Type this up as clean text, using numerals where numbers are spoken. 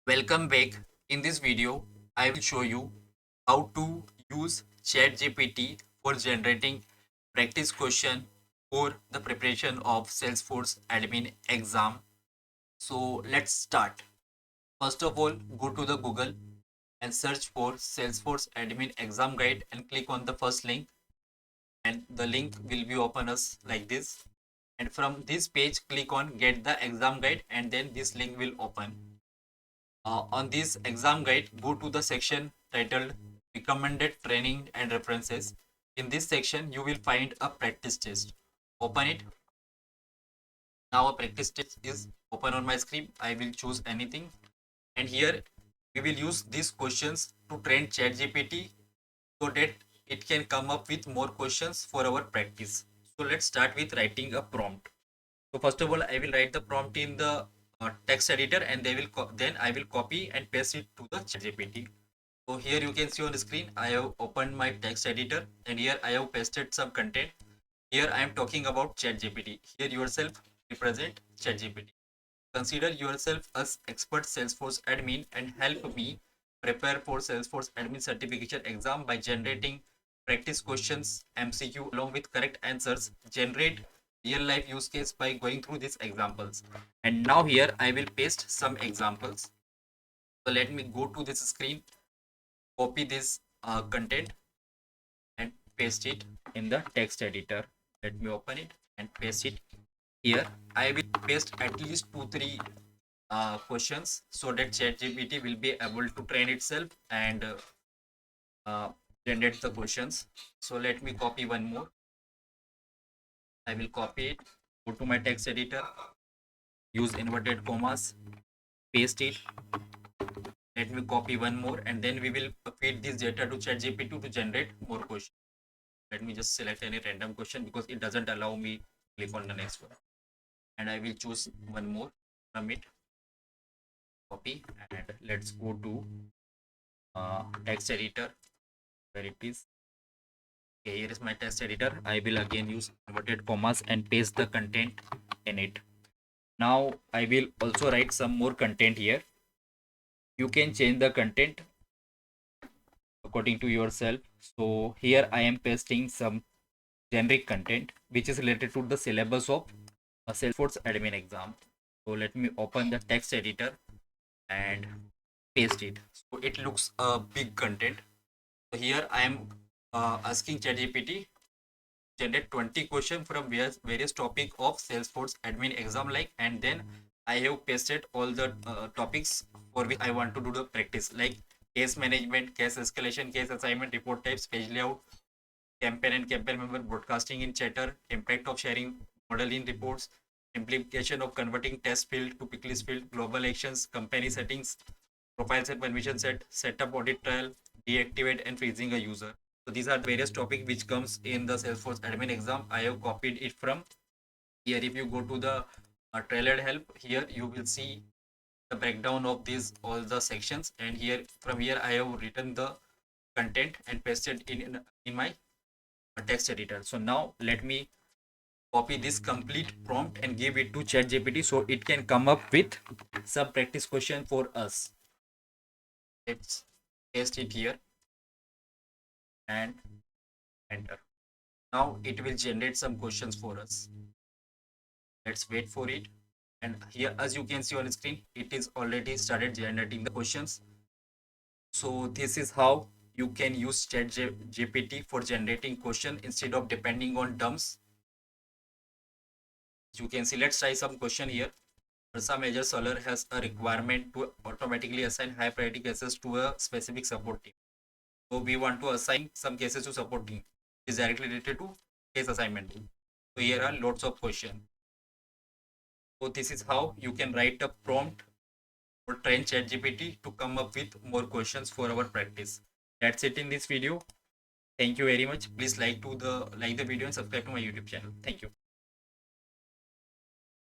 Welcome back. In this video, I will show you how to use ChatGPT for generating practice question for the preparation of Salesforce Admin Exam. So let's start. First of all, go to the Google and search for Salesforce Admin Exam Guide and click on the first link, and the link will be open us like this. And from this page, click on Get the Exam Guide, and then this link will open. On this exam guide, go to the section titled Recommended Training and References. In this section, you will find a practice test. Open it. Now a practice test is open on my screen. I will choose anything. And here we will use these questions to train ChatGPT so that it can come up with more questions for our practice. So let's start with writing a prompt. So first of all, I will write the prompt in the text editor, and then I will copy and paste it to the ChatGPT. So here you can see on the screen, I have opened my text editor, and here I have pasted some content. Here I am talking about ChatGPT. Here yourself represent ChatGPT. Consider yourself as expert Salesforce admin and help me prepare for Salesforce Admin Certification exam by generating practice questions, MCQ along with correct answers. Generate real life use case by going through these examples. And now here I will paste some examples. So let me go to this screen, copy this content and paste it in the text editor. Let me open it and paste it here. I will paste at least 2-3 questions so that ChatGPT will be able to train itself and generate the questions. So let me copy one more. I will copy it, go to my text editor, use inverted commas, paste it. Let me copy one more, and then we will feed this data to ChatGPT to generate more questions. Let me just select any random question because it doesn't allow me click on the next one. And I will choose one more from it. Copy, and let's go to text editor where it is. Okay, here is my text editor. I will again use inverted commas and paste the content in it. Now I will also write some more content here. You can change the content according to yourself. So here I am pasting some generic content which is related to the syllabus of a Salesforce admin exam. So let me open the text editor and paste it. So it looks a big content. So here I am asking ChatGPT generate 20 questions from various topic of Salesforce admin exam like, and then I have pasted all the topics for which I want to do the practice, like case management, case escalation, case assignment, report types, page layout, campaign and campaign member, broadcasting in chatter, impact of sharing model in reports, implication of converting test field to pick list field, global actions, company settings, profile set, permission set, setup audit trial, deactivate and freezing a user. So these are the various topics which comes in the Salesforce admin exam. I have copied it from here. If you go to the trailer help, here you will see the breakdown of these all the sections, and here from here I have written the content and pasted in my text editor. So now let me copy this complete prompt and give it to ChatGPT so it can come up with some practice question for us. Let's paste it here and enter. Now it will generate some questions for us. Let's wait for it. And here, as you can see on the screen, it is already started generating the questions. So this is how you can use ChatGPT for generating question instead of depending on terms. You can see, let's try some question here. Some major seller has a requirement to automatically assign high priority cases to a specific support team. So we want to assign some cases to support team. It is directly related to case assignment. So here are lots of questions. So this is how you can write a prompt or train ChatGPT to come up with more questions for our practice. That's it in this video. Thank you very much. Please like the video and subscribe to my YouTube channel. Thank you.